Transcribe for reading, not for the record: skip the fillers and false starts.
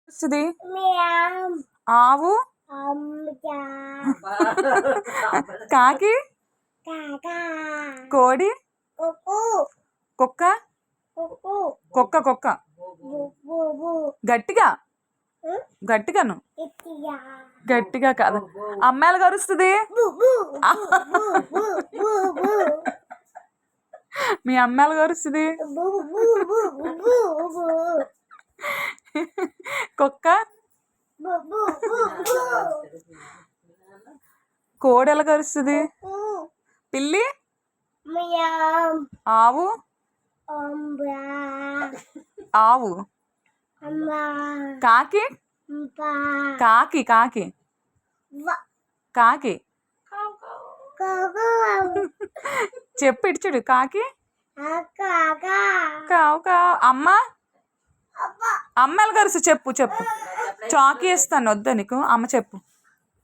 వస్తుంది ఆవు కాకి కోడి కుక్క కుక్క కుక్క గట్టిగా గట్టిగాను గట్టిగా కాదు అమ్మాయిలు కరుస్తుంది మీ అమ్మాయిలు కరుస్తుంది కుక్క కోడి ఎలా కరుస్తుంది పిల్లి ఆవు ఆవు కాకి కాకి కాకి కాకి చెప్పు ఇచ్చుడు కాకి కావు కావు అమ్మ అమ్మాయిలు కరుసు చెప్పు చెప్పు చాకీ ఇస్తాను వద్దా నీకు అమ్మ చెప్పు